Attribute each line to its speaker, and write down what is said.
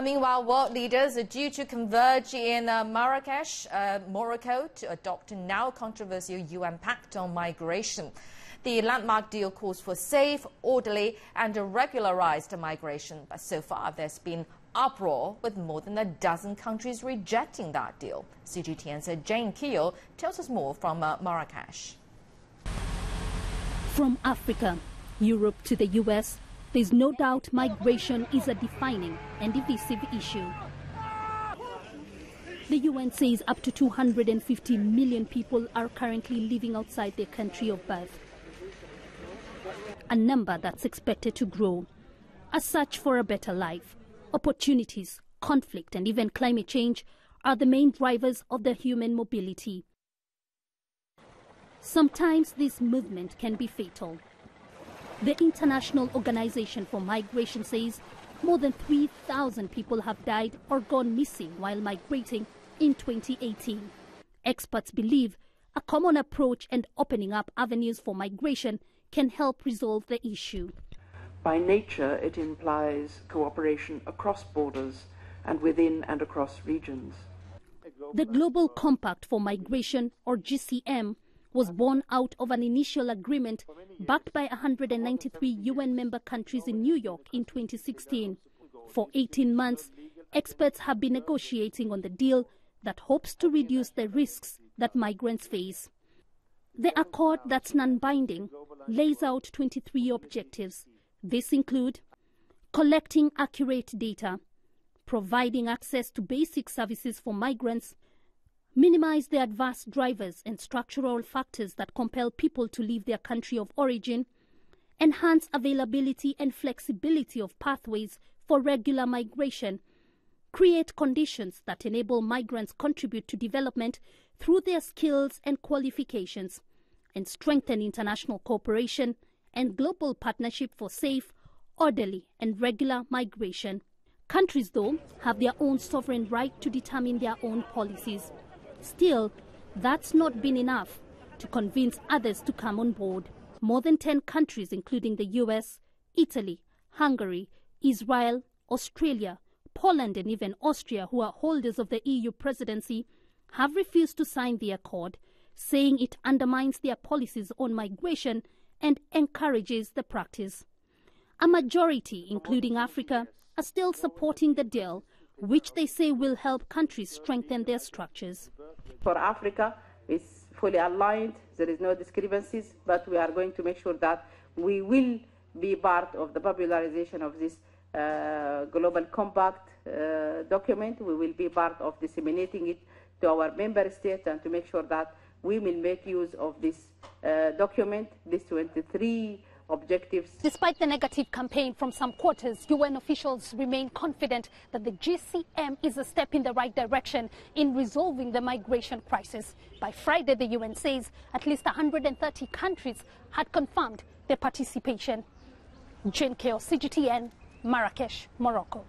Speaker 1: Meanwhile, world leaders are due to converge in Marrakesh, Morocco, to adopt a now controversial UN pact on migration. The landmark deal calls for safe, orderly and regularized migration. But so far, there's been uproar, with more than a dozen countries rejecting that deal. CGTN's Jane Keo tells us more from Marrakesh.
Speaker 2: From Africa, Europe to the US, there's no doubt migration is a defining and divisive issue. The UN says up to 250 million people are currently living outside their country of birth, a number that's expected to grow. A search for a better life, opportunities, conflict and even climate change are the main drivers of the human mobility. Sometimes this movement can be fatal. The International Organization for Migration says more than 3,000 people have died or gone missing while migrating in 2018. Experts believe a common approach and opening up avenues for migration can help resolve the issue.
Speaker 3: By nature, it implies cooperation across borders and within and across regions.
Speaker 2: The Global Compact for Migration, or GCM, was born out of an initial agreement backed by 193 UN member countries in New York in 2016. For 18 months, experts have been negotiating on the deal that hopes to reduce the risks that migrants face. The accord, that's non-binding, lays out 23 objectives. These include collecting accurate data, providing access to basic services for migrants, minimize the adverse drivers and structural factors that compel people to leave their country of origin, enhance availability and flexibility of pathways for regular migration, create conditions that enable migrants contribute to development through their skills and qualifications, and strengthen international cooperation and global partnership for safe, orderly and regular migration. Countries, though, have their own sovereign right to determine their own policies. Still, that's not been enough to convince others to come on board. More than 10 countries, including the US, Italy, Hungary, Israel, Australia, Poland and even Austria, who are holders of the EU presidency, have refused to sign the accord, saying it undermines their policies on migration and encourages the practice. A majority, including Africa, are still supporting the deal, which they say will help countries strengthen their structures.
Speaker 4: For Africa, it's fully aligned, there is no discrepancies, but we are going to make sure that we will be part of the popularization of this Global Compact document. We will be part of disseminating it to our member states and to make sure that we will make use of this document, these 23 objectives.
Speaker 2: Despite the negative campaign from some quarters, UN officials remain confident that the GCM is a step in the right direction in resolving the migration crisis. By Friday, the UN says at least 130 countries had confirmed their participation. Jane Keo, CGTN, Marrakesh, Morocco.